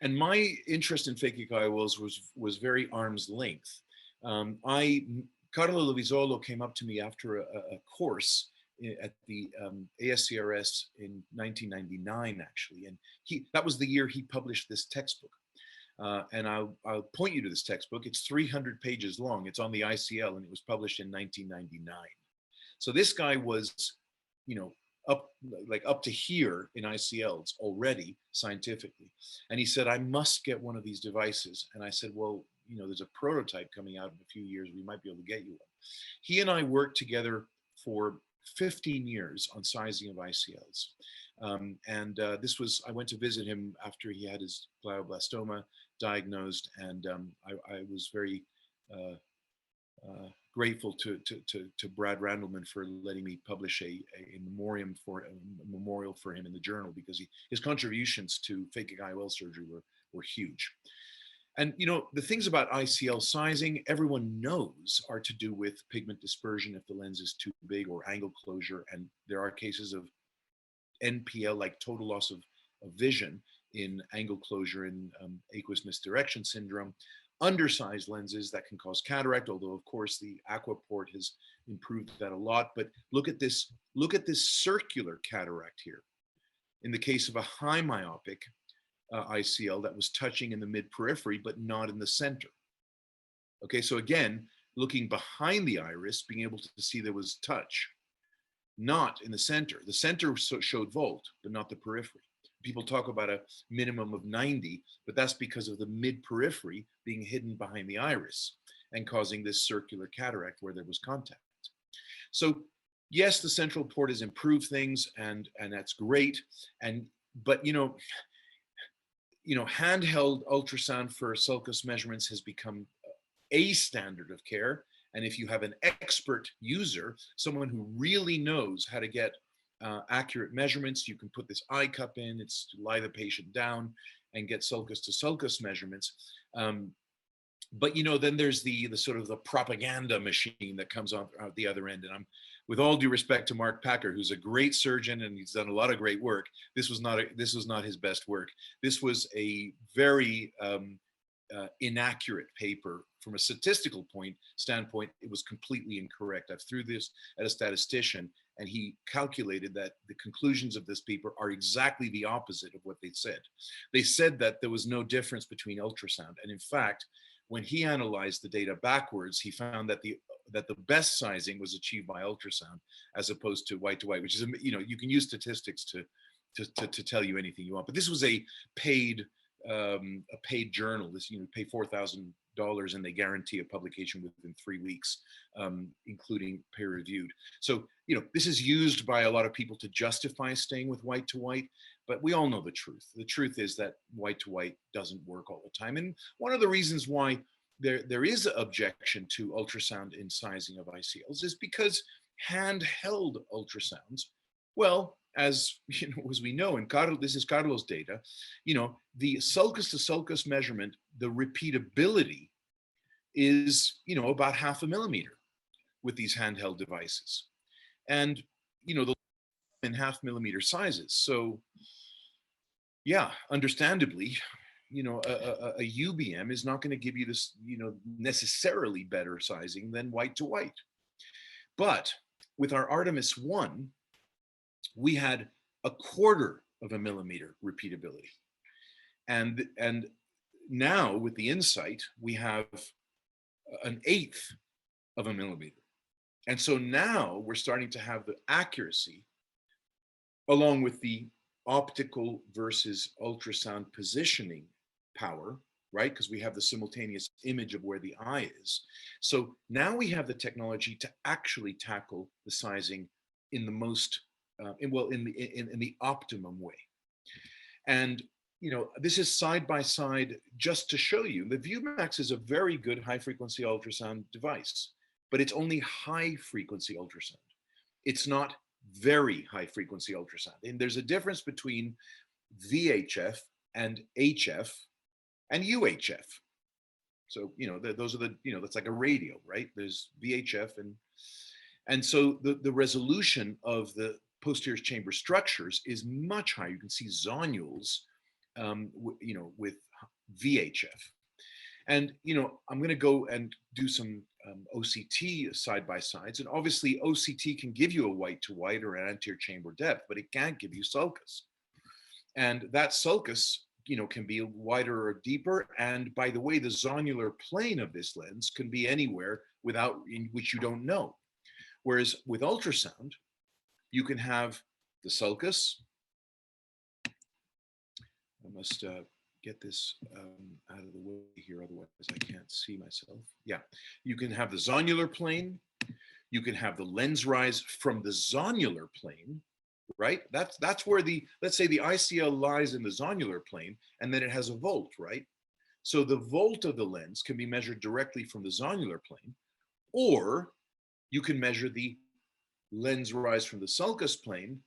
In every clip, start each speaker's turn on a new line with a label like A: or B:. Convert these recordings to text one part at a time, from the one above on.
A: And my interest in phakic IOLs was very arm's length. Carlo Lovisolo came up to me after a course at the ASCRS in 1999, actually, and that was the year he published this textbook. And I'll point you to this textbook. It's 300 pages long. It's on the ICL, and it was published in 1999. So this guy was, you know, up to here in ICLs already scientifically. And he said, I must get one of these devices. And I said, well, you know, there's a prototype coming out in a few years. We might be able to get you one. He and I worked together for 15 years on sizing of ICLs. I went to visit him after he had his glioblastoma diagnosed, and I was very grateful to Brad Randleman for letting me publish a memorial for him in the journal, because his contributions to phakic IOL surgery were huge. And you know, the things about ICL sizing, everyone knows, are to do with pigment dispersion if the lens is too big, or angle closure, and there are cases of NPL, like total loss of vision in angle closure in aqueous misdirection syndrome. Undersized lenses that can cause cataract, although of course the Aquaport has improved that a lot. But look at this circular cataract here. In the case of a high myopic ICL that was touching in the mid periphery, but not in the center. Okay, so again, looking behind the iris, being able to see there was touch, not in the center. The center showed volt, but not the periphery. People talk about a minimum of 90, but that's because of the mid periphery being hidden behind the iris and causing this circular cataract where there was contact. So yes, the central port has improved things, and that's great. But you know, handheld ultrasound for sulcus measurements has become a standard of care. And if you have an expert user, someone who really knows how to get accurate measurements, you can put this eye cup in, it's to lie the patient down and get sulcus to sulcus measurements. But you know, then there's the sort of the propaganda machine that comes out the other end. And I'm, with all due respect to Mark Packer, who's a great surgeon and he's done a lot of great work, this was not his best work. This was a very inaccurate paper from a statistical standpoint. It was completely incorrect. I've threw this at a statistician, and he calculated that the conclusions of this paper are exactly the opposite of what they said. They said that there was no difference between ultrasound, and in fact, when he analyzed the data backwards, he found that the best sizing was achieved by ultrasound as opposed to white to white, which is, you know, you can use statistics to tell you anything you want. But this was a paid journal. This, you know, pay $4,000 and they guarantee a publication within 3 weeks, including peer reviewed. So, you know, this is used by a lot of people to justify staying with white to white, but we all know the truth. The truth is that white to white doesn't work all the time. And one of the reasons why there is objection to ultrasound in sizing of ICLs is because handheld ultrasounds, well, as you know, as we know, and this is Carlos' data, you know, the sulcus to sulcus measurement, the repeatability is, you know, about 0.5 millimeter with these handheld devices, and you know, the in 0.5 millimeter sizes. So, yeah, understandably, you know, a UBM is not going to give you this, you know, necessarily better sizing than white to white. But with our Artemis 1, we had 1/4 of a millimeter repeatability. And now with the Insight, we have 1/8 of a millimeter. And so now we're starting to have the accuracy along with the optical versus ultrasound positioning power, right? Because we have the simultaneous image of where the eye is. So now we have the technology to actually tackle the sizing in the most in the optimum way. And you know, this is side by side just to show you. The ViewMax is a very good high frequency ultrasound device, but it's only high frequency ultrasound. It's not very high frequency ultrasound. And there's a difference between VHF and HF and UHF. So, you know, those are the, you know, that's like a radio, right? There's VHF and so the resolution of the posterior chamber structures is much higher. You can see zonules, you know, with VHF. And, I'm going to go and do some OCT side-by-sides. And obviously, OCT can give you a white to white or an anterior chamber depth, but it can't give you sulcus. And that sulcus, can be wider or deeper. And by the way, the zonular plane of this lens can be anywhere in which you don't know. Whereas with ultrasound, you can have the sulcus. I must get this out of the way here, otherwise I can't see myself. Yeah, you can have the zonular plane. You can have the lens rise from the zonular plane, right? That's where let's say the ICL lies in the zonular plane, and then it has a volt, right? So the volt of the lens can be measured directly from the zonular plane, or you can measure the lens rise from the sulcus plane,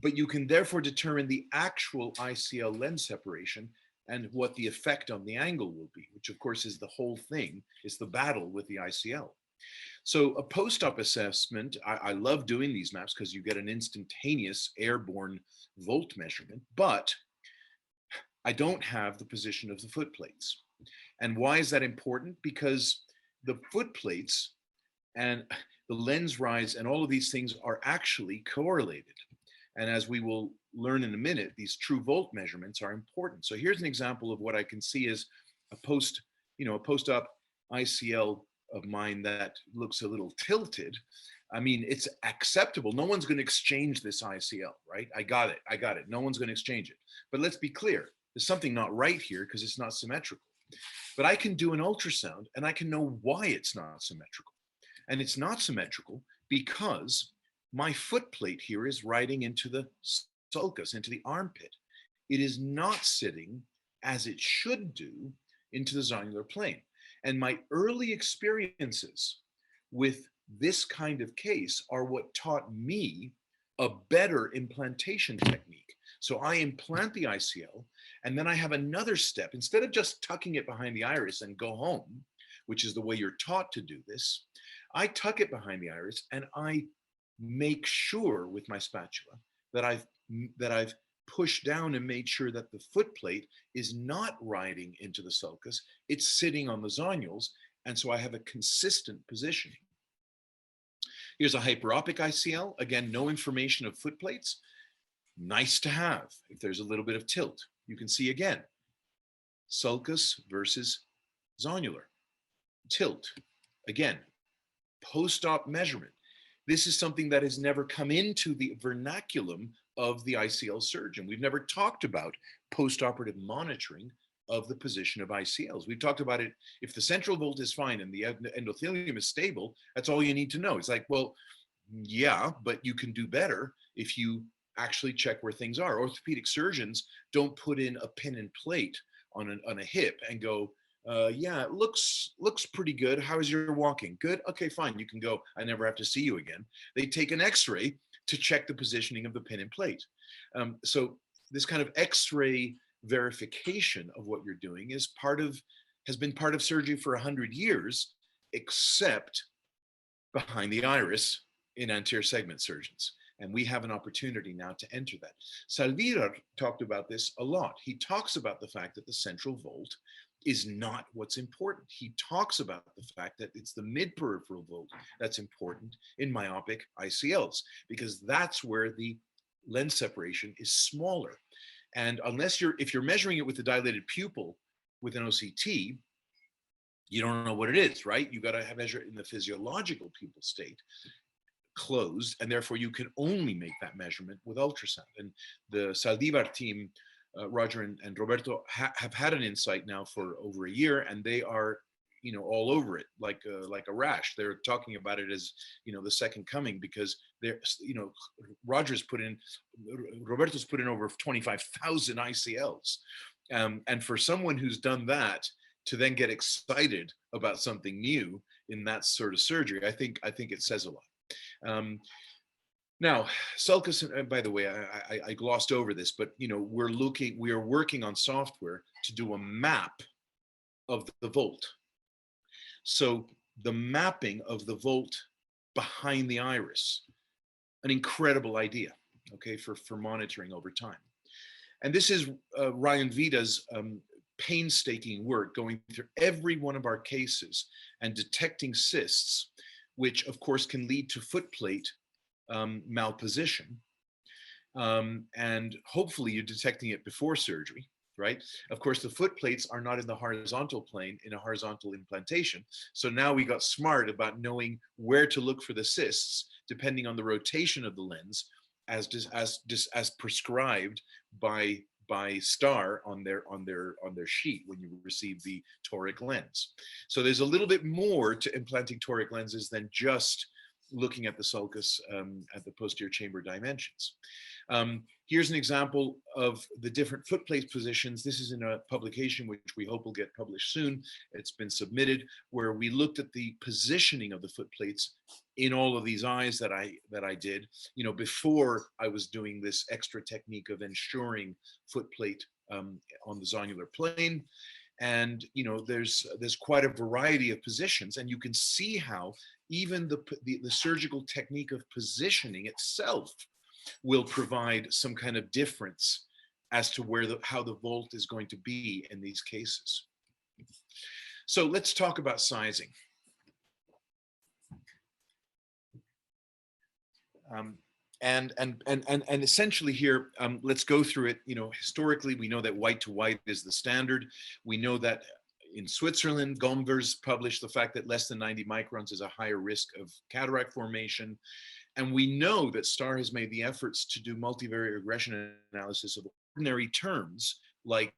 A: but you can therefore determine the actual ICL lens separation and what the effect on the angle will be, which of course is the whole thing. It's the battle with the ICL. So a post-op assessment, I love doing these maps because you get an instantaneous airborne volt measurement, but I don't have the position of the foot plates. And why is that important? Because the foot plates and the lens rise and all of these things are actually correlated. And as we will learn in a minute, these true volt measurements are important. So here's an example of what I can see as a post-op ICL of mine that looks a little tilted. I mean, it's acceptable. No one's going to exchange this ICL, right? I got it. No one's going to exchange it. But let's be clear. There's something not right here because it's not symmetrical. But I can do an ultrasound and I can know why it's not symmetrical. And it's not symmetrical because my foot plate here is riding into the sulcus, into the armpit. It is not sitting as it should do into the zonular plane. And my early experiences with this kind of case are what taught me a better implantation technique. So I implant the ICL, and then I have another step. Instead of just tucking it behind the iris and go home, which is the way you're taught to do this, I tuck it behind the iris and I make sure with my spatula that I've pushed down and made sure that the foot plate is not riding into the sulcus, it's sitting on the zonules, and so I have a consistent positioning. Here's a hyperopic ICL. Again, no information of foot plates. Nice to have if there's a little bit of tilt. You can see again, sulcus versus zonular. Tilt. Again, post-op measurement. This is something that has never come into the vernaculum of the ICL surgeon. We've never talked about post-operative monitoring of the position of ICLs. We've talked about it. If the central volt is fine and the endothelium is stable, that's all you need to know. It's like, well, yeah, but you can do better if you actually check where things are. Orthopedic surgeons don't put in a pin and plate on a hip and go, yeah, it looks pretty good. How is your walking? Good. Okay, fine. You can go. I never have to see you again. They take an X-ray to check the positioning of the pin and plate. So this kind of X-ray verification of what you're doing has been part of surgery for 100 years, except behind the iris in anterior segment surgeons. And we have an opportunity now to enter that. Salvira talked about this a lot. He talks about the fact that the central volt is not what's important. He talks about the fact that it's the mid-peripheral volt that's important in myopic ICLs, because that's where the lens separation is smaller. And if you're measuring it with the dilated pupil with an OCT, you don't know what it is, right? You got to measure it in the physiological pupil state, closed, and therefore you can only make that measurement with ultrasound. And the Saldivar team, Roger and Roberto, have had an insight now for over a year, and they are, all over it like a rash. They're talking about it as, the second coming, because they're, Roberto's put in over 25,000 ICLs, and for someone who's done that to then get excited about something new in that sort of surgery, I think it says a lot. Now, sulcus, by the way, I glossed over this, but we are working on software to do a map of the volt. So the mapping of the volt behind the iris, an incredible idea, okay, for monitoring over time. And this is Ryan Vida's painstaking work going through every one of our cases and detecting cysts, which of course can lead to footplate malposition. And hopefully you're detecting it before surgery, right? Of course, the foot plates are not in the horizontal plane in a horizontal implantation. So now we got smart about knowing where to look for the cysts, depending on the rotation of the lens, as prescribed by STAR on their sheet when you receive the toric lens. So there's a little bit more to implanting toric lenses than just looking at the sulcus at the posterior chamber dimensions. Here's an example of the different foot plate positions. This is in a publication which we hope will get published soon. It's been submitted, where we looked at the positioning of the foot plates in all of these eyes that I did, before I was doing this extra technique of ensuring foot plate on the zonular plane. And there's quite a variety of positions, and you can see how even the surgical technique of positioning itself will provide some kind of difference as to how the volt is going to be in these cases. So let's talk about sizing. And essentially here, let's go through it. Historically, we know that white to white is the standard. We know that in Switzerland, Gomvers published the fact that less than 90 microns is a higher risk of cataract formation. And we know that STAR has made the efforts to do multivariate regression analysis of ordinary terms, like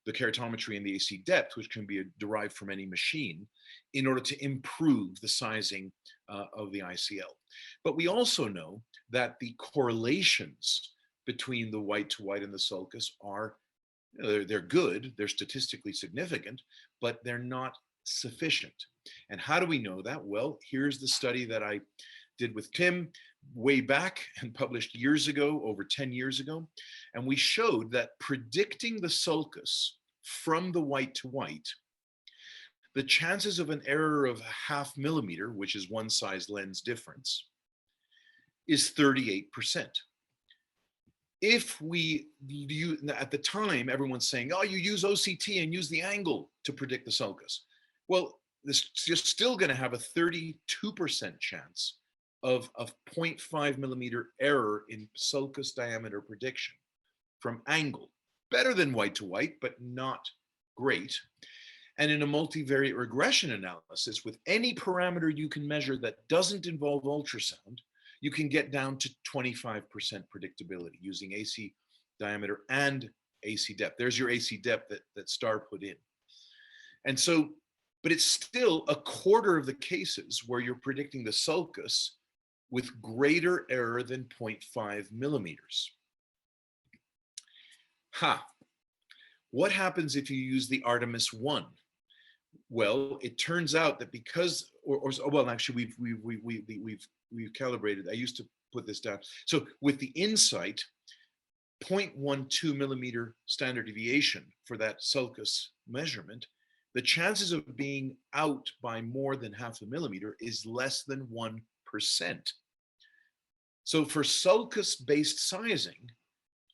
A: the keratometry and the AC depth, which can be derived from any machine, in order to improve the sizing of the ICL. But we also know that the correlations between the white to white and the sulcus are, they're good, they're statistically significant, but they're not sufficient. And how do we know that? Well, here's the study that I did with Tim way back and published years ago, over 10 years ago. And we showed that predicting the sulcus from the white to white, the chances of an error of 0.5 millimeter, which is one size lens difference, is 38%. If we at the time, everyone's saying, oh, you use OCT and use the angle to predict the sulcus. Well, you're still going to have a 32% chance of 0.5 millimeter error in sulcus diameter prediction from angle. Better than white to white, but not great. And in a multivariate regression analysis, with any parameter you can measure that doesn't involve ultrasound, you can get down to 25% predictability using AC diameter and AC depth. There's your AC depth that STAR put in. And so, but it's still a quarter of the cases where you're predicting the sulcus with greater error than 0.5 millimeters. What happens if you use the Artemis 1? Well, it turns out that because, well, actually, we've calibrated. I used to put this down. So with the Insight, 0.12 millimeter standard deviation for that sulcus measurement, the chances of being out by more than 0.5 millimeter is less than 1%. So for sulcus-based sizing,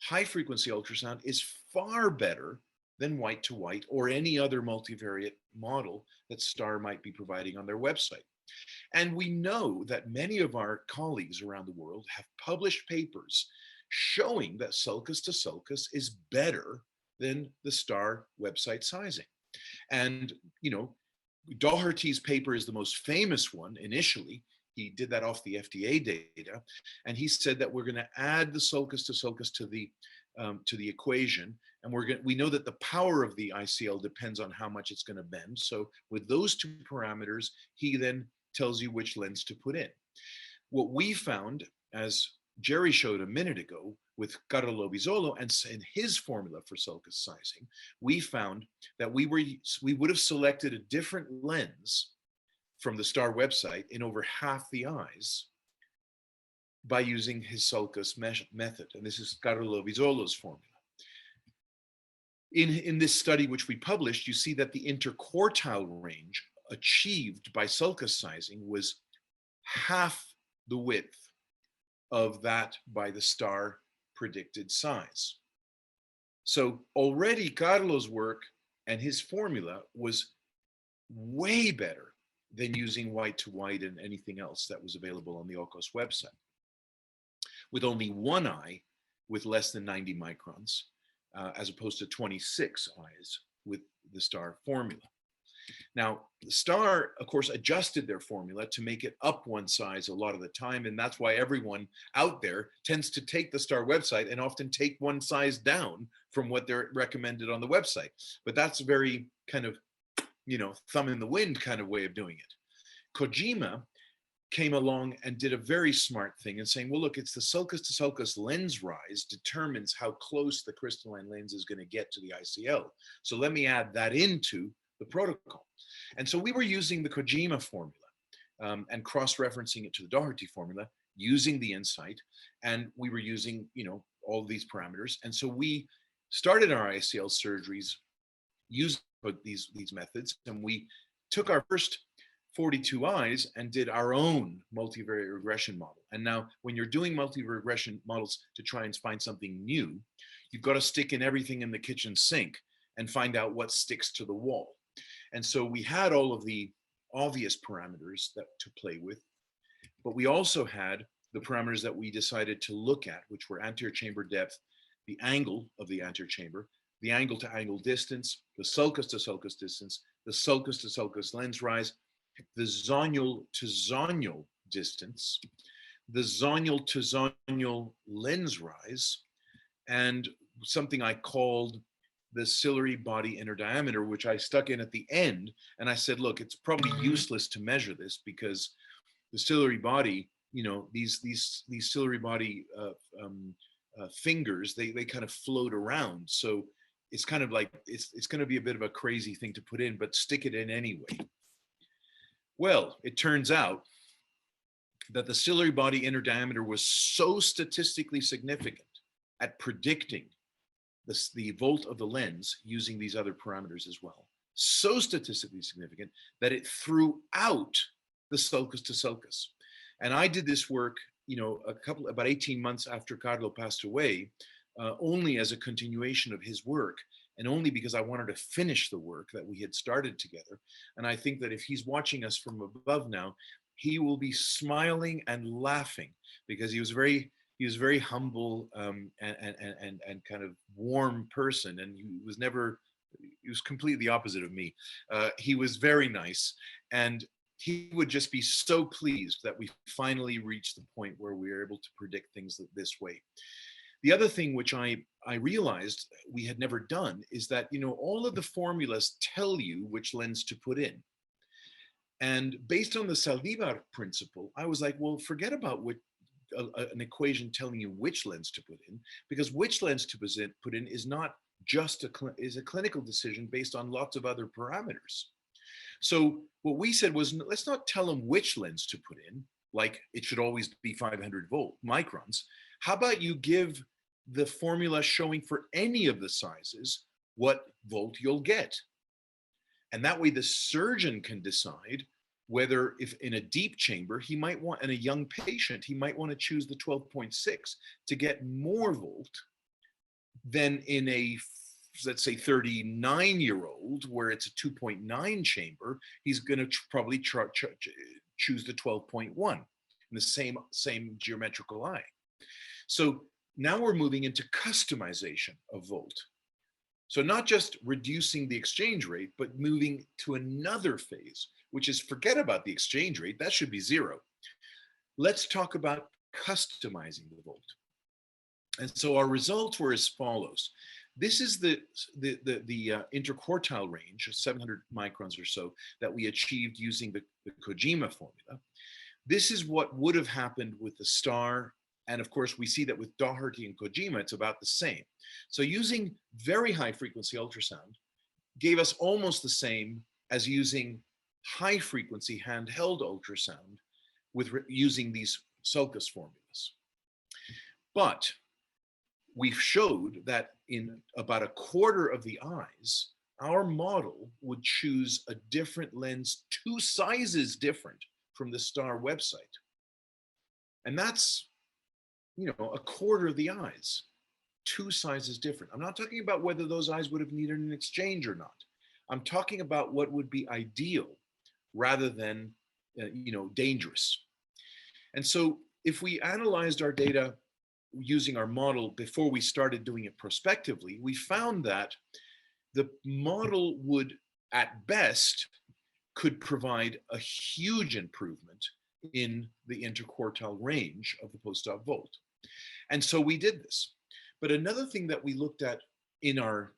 A: high-frequency ultrasound is far better than white to white or any other multivariate model that STAR might be providing on their website. And we know that many of our colleagues around the world have published papers showing that sulcus to sulcus is better than the STAR website sizing. And, Doherty's paper is the most famous one initially. He did that off the FDA data. And he said that we're going to add the sulcus to sulcus to the equation. And we know that the power of the ICL depends on how much it's going to bend. So with those two parameters, he then tells you which lens to put in. What we found, as Jerry showed a minute ago with Carlo Bisolo and his formula for sulcus sizing, we found that we would have selected a different lens from the STAR website in over half the eyes by using his sulcus method. And this is Carlo Bisolo's formula. In this study, which we published, you see that the interquartile range achieved by sulcus sizing was half the width of that by the STAR predicted size. So already Carlo's work And his formula was way better than using white to white and anything else that was available on the Ocos website. With only one eye with less than 90 microns, as opposed to 26 eyes with the STAR formula. Now, the STAR, of course, adjusted their formula to make it up one size a lot of the time, and that's why everyone out there tends to take the STAR website and often take one size down from what they're recommended on the website. But that's a very kind of, thumb in the wind kind of way of doing it. Kojima came along and did a very smart thing and saying, well, look, it's the sulcus to sulcus lens rise determines how close the crystalline lens is going to get to the ICL. So let me add that into the protocol. And so we were using the Kojima formula and cross-referencing it to the Doherty formula using the insight. And we were using, all these parameters. And so we started our ICL surgeries using these methods. And we took our first 42 eyes and did our own multivariate regression model. And now when you're doing multivariate regression models to try and find something new, you've got to stick in everything in the kitchen sink and find out what sticks to the wall. And so we had all of the obvious parameters that to play with, but we also had the parameters that we decided to look at, which were anterior chamber depth, the angle of the anterior chamber, the angle to angle distance, the sulcus to sulcus distance, the sulcus to sulcus lens rise, the zonule to zonule distance, the zonule to zonule lens rise, and something I called the ciliary body inner diameter, which I stuck in at the end. And I said, look, it's probably useless to measure this because the ciliary body, these ciliary body fingers, they kind of float around. So it's kind of like, it's going to be a bit of a crazy thing to put in, but stick it in anyway. Well, it turns out that the ciliary body inner diameter was so statistically significant at predicting the volt of the lens using these other parameters as well. So statistically significant that it threw out the sulcus to sulcus. And I did this work, about 18 months after Carlo passed away, only as a continuation of his work, and only because I wanted to finish the work that we had started together. And I think that if he's watching us from above now, he will be smiling and laughing because he was very humble and kind of warm person, and he was completely the opposite of me. He was very nice, and he would just be so pleased that we finally reached the point where we were able to predict things this way. The other thing which I realized we had never done is that, all of the formulas tell you which lens to put in. And based on the Saldívar principle, I was like, well, forget about an equation telling you which lens to put in, because which lens to put in is not just is a clinical decision based on lots of other parameters. So what we said was, let's not tell them which lens to put in, like it should always be 500 microns. How about you give the formula showing for any of the sizes what volt you'll get? And that way the surgeon can decide whether, if in a deep chamber, he might want, in a young patient, he might want to choose the 12.6 to get more volt than in a, let's say, 39-year-old where it's a 2.9 chamber. He's going to probably choose the 12.1 in the same geometrical eye. So now we're moving into customization of volt. So not just reducing the exchange rate, but moving to another phase, which is forget about the exchange rate. That should be zero. Let's talk about customizing the volt. And so our results were as follows. This is the interquartile range of 700 microns or so that we achieved using the Kojima formula. This is what would have happened with the STAR. And of course, we see that with Doherty and Kojima, it's about the same. So using very high frequency ultrasound gave us almost the same as using high frequency handheld ultrasound with using these sulcus formulas. But we showed that in about a quarter of the eyes, our model would choose a different lens, 2 sizes different from the STAR website. And that's, a quarter of the eyes, 2 sizes different. I'm not talking about whether those eyes would have needed an exchange or not. I'm talking about what would be ideal rather than, dangerous. And so if we analyzed our data using our model before we started doing it prospectively, we found that the model would, at best, could provide a huge improvement in the interquartile range of the post-op volt. And so we did this. But another thing that we looked at in our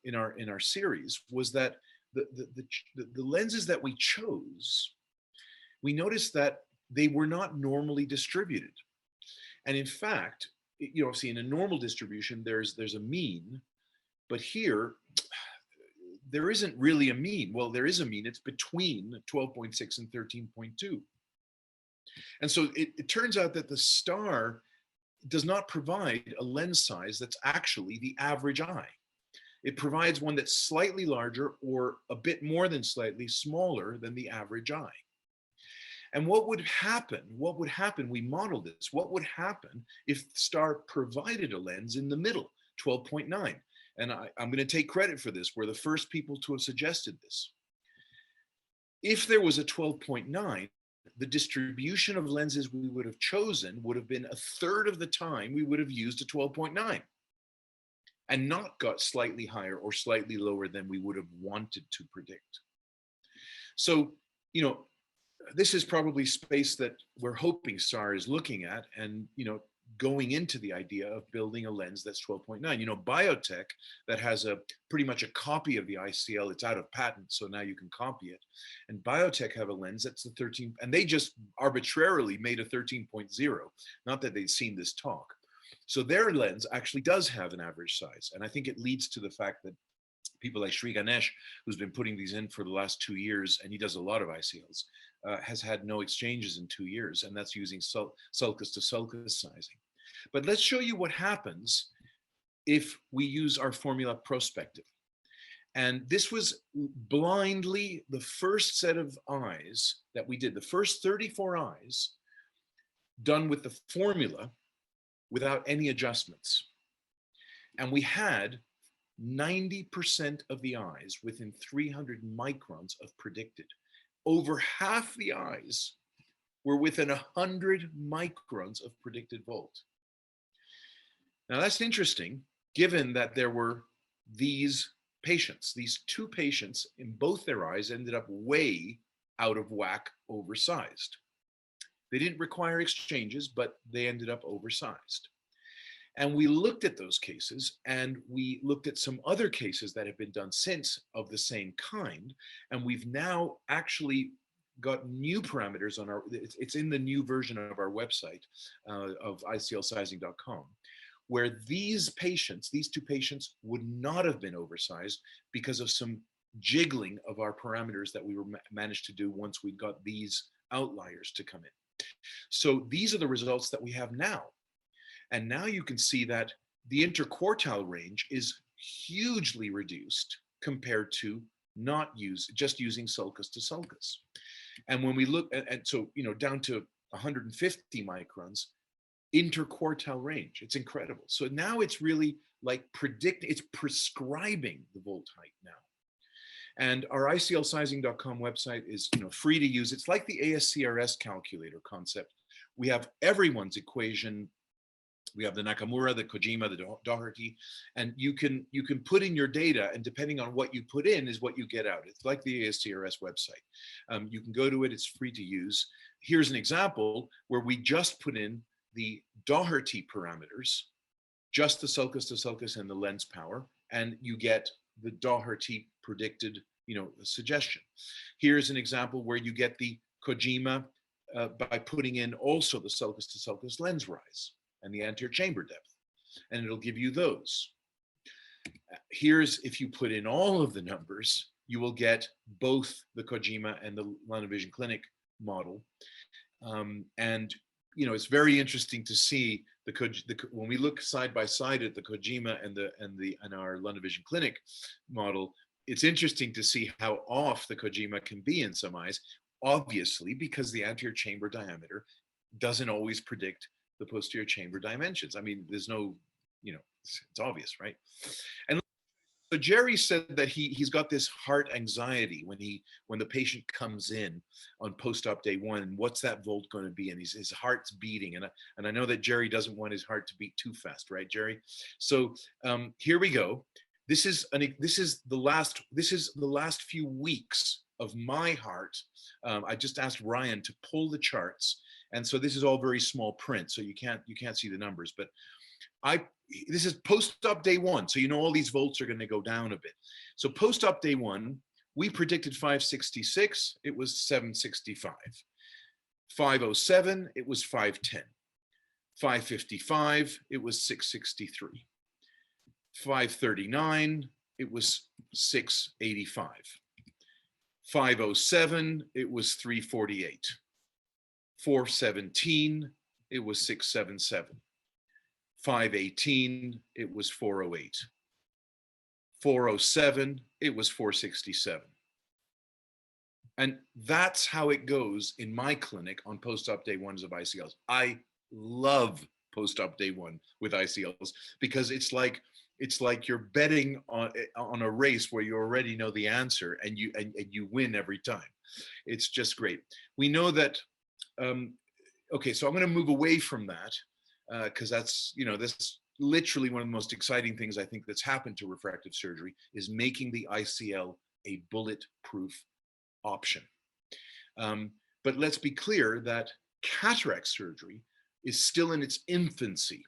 A: series was that the lenses that we chose, we noticed that they were not normally distributed. And in fact, see, in a normal distribution, there's a mean, but here there isn't really a mean. Well, there is a mean. It's between 12.6 and 13.2. And so it turns out that the star does not provide a lens size that's actually the average eye. It provides one that's slightly larger or a bit more than slightly smaller than the average eye. And what would happen? We modeled this. What would happen if the star provided a lens in the middle, 12.9? And I'm going to take credit for this. We're the first people to have suggested this. If there was a 12.9, the distribution of lenses we would have chosen would have been a third of the time we would have used a 12.9 and not got slightly higher or slightly lower than we would have wanted to predict. So, this is probably space that we're hoping SAR is looking at and, going into the idea of building a lens that's 12.9. Biotech that has pretty much a copy of the ICL, it's out of patent, so now you can copy it. And Biotech have a lens that's the 13, and they just arbitrarily made a 13.0, not that they'd seen this talk. So their lens actually does have an average size. And I think it leads to the fact that people like Sri Ganesh, who's been putting these in for the last 2 years, and he does a lot of ICLs, has had no exchanges in 2 years, and that's using sulcus to sulcus sizing. But let's show you what happens if we use our formula prospectively. And this was blindly the first set of eyes that we did, the first 34 eyes done with the formula without any adjustments. And we had 90% of the eyes within 300 microns of predicted. Over half the eyes were within 100 microns of predicted volt. Now that's interesting, given that there were these patients, these two patients in both their eyes ended up way out of whack, oversized. They didn't require exchanges, but they ended up oversized. And we looked at those cases, and we looked at some other cases that have been done since of the same kind. And we've now actually got new parameters on it's in the new version of our website of iclsizing.com, where these two patients would not have been oversized because of some jiggling of our parameters that we managed to do once we got these outliers to come in. So these are the results that we have now. And now you can see that the interquartile range is hugely reduced compared to just using sulcus to sulcus. And when we look at, so, down to 150 microns, interquartile range, it's incredible. So now it's really like it's prescribing the volt height now. And our iclsizing.com website is free to use. It's like the ASCRS calculator concept. We have everyone's equation. We have the Nakamura, the Kojima, the Doherty, and you can put in your data, and depending on what you put in is what you get out. It's like the ASCRS website. You can go to it, it's free to use. Here's an example where we just put in the Doherty parameters, just the sulcus to sulcus and the lens power, and you get the Doherty predicted suggestion. Here's an example where you get the Kojima by putting in also the sulcus to sulcus lens rise and the anterior chamber depth, and it'll give you those. Here's, if you put in all of the numbers, you will get both the Kojima and the London Vision Clinic model. And it's very interesting to see when we look side by side at the Kojima and our London Vision Clinic model. It's interesting to see how off the Kojima can be in some eyes, obviously because the anterior chamber diameter doesn't always predict the posterior chamber dimensions. I mean, there's no, it's obvious, right? And Jerry said that he's got this heart anxiety when the patient comes in on post-op day one, and what's that volt going to be, and his heart's beating, and I know that Jerry doesn't want his heart to beat too fast, right, Jerry? So here we go. This is the last few weeks of my heart. I just asked Ryan to pull the charts, and so this is all very small print, so you can't see the numbers, but this is post-op day one, so you know all these volts are going to go down a bit. So post-op day one, we predicted 566, it was 765. 507, it was 510. 555, it was 663. 539, it was 685. 507, it was 348. 417, it was 677. 518, it was 408. 407, it was 467. And that's how it goes in my clinic on post-op day ones of ICLs. I love post-op day one with ICLs because it's like you're betting on a race where you already know the answer and you win every time. It's just great. We know that, okay, so I'm going to move away from that because that's, this literally one of the most exciting things I think that's happened to refractive surgery is making the ICL a bulletproof option. But let's be clear that cataract surgery is still in its infancy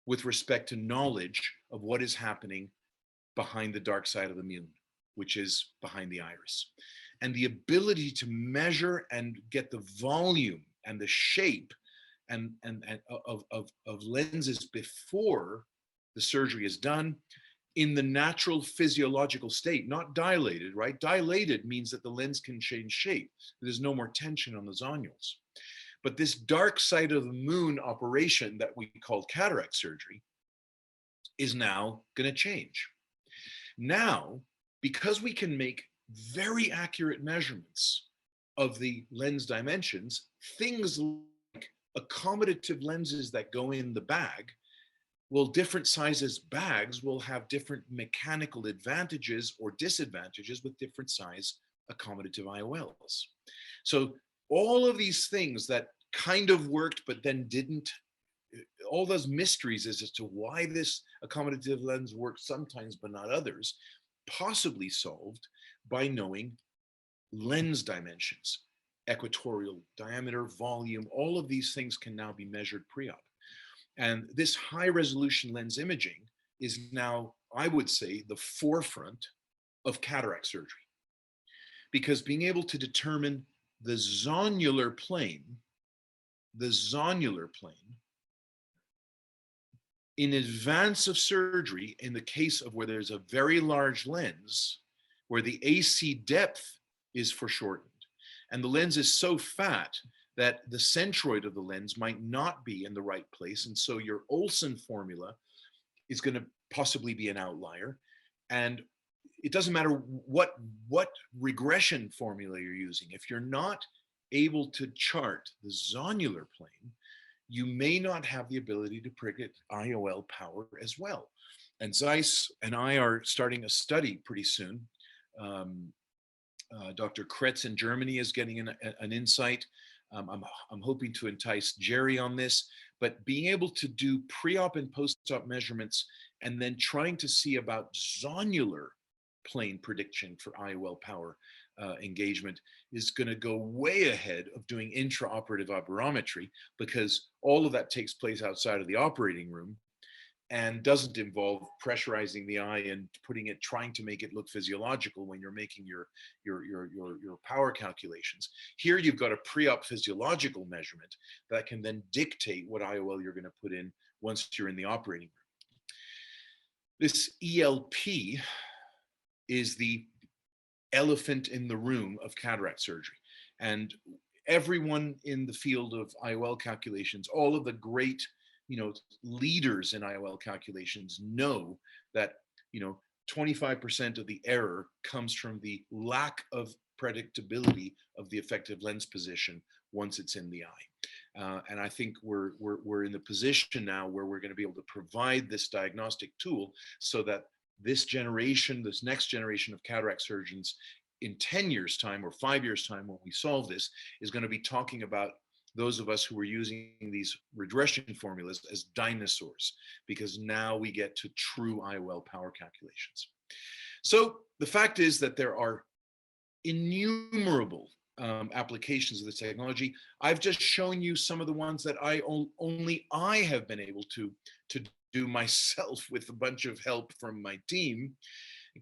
A: with respect to knowledge of what is happening behind the dark side of the moon, which is behind the iris. And the ability to measure and get the volume and the shape and of lenses before the surgery is done in the natural physiological state, not dilated, right? Dilated means that the lens can change shape. There's no more tension on the zonules. But this dark side of the moon operation that we call cataract surgery is now going to change. Now, because we can make very accurate measurements of the lens dimensions, things like accommodative lenses that go in the bag, well, different sizes bags will have different mechanical advantages or disadvantages with different size accommodative IOLs. So all of these things that kind of worked but then didn't, all those mysteries as to why this accommodative lens works sometimes but not others, possibly solved by knowing lens dimensions, equatorial diameter, volume, all of these things can now be measured pre-op. And this high resolution lens imaging is now, I would say, the forefront of cataract surgery. Because being able to determine the zonular plane in advance of surgery, in the case of where there's a very large lens, where the AC depth is foreshortened, and the lens is so fat that the centroid of the lens might not be in the right place. And so your Olsen formula is going to possibly be an outlier. And it doesn't matter what regression formula you're using. If you're not able to chart the zonular plane, you may not have the ability to predict IOL power as well. And Zeiss and I are starting a study pretty soon. Dr. Kretz in Germany is getting an insight. I'm hoping to entice Jerry on this, but being able to do pre-op and post-op measurements and then trying to see about zonular plane prediction for IOL power engagement is going to go way ahead of doing intraoperative operometry, because all of that takes place outside of the operating room and doesn't involve pressurizing the eye and trying to make it look physiological when you're making your power calculations. Here you've got a pre-op physiological measurement that can then dictate what IOL you're going to put in once you're in the operating room. This ELP is the elephant in the room of cataract surgery. And everyone in the field of IOL calculations, all of the great leaders in IOL calculations know that 25% of the error comes from the lack of predictability of the effective lens position once it's in the eye. And I think we're in the position now where we're going to be able to provide this diagnostic tool so that this generation, this next generation of cataract surgeons in 10 years time or 5 years time, when we solve this, is going to be talking about those of us who were using these regression formulas as dinosaurs, because now we get to true IOL power calculations. So the fact is that there are innumerable applications of this technology. I've just shown you some of the ones that only I have been able to do myself with a bunch of help from my team.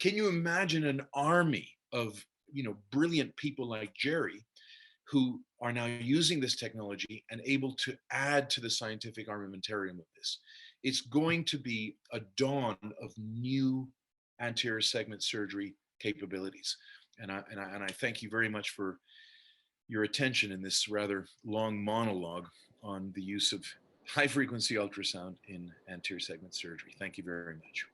A: Can you imagine an army of brilliant people like Jerry, who are now using this technology and able to add to the scientific armamentarium of this? It's going to be a dawn of new anterior segment surgery capabilities. And I thank you very much for your attention in this rather long monologue on the use of high frequency ultrasound in anterior segment surgery. Thank you very much.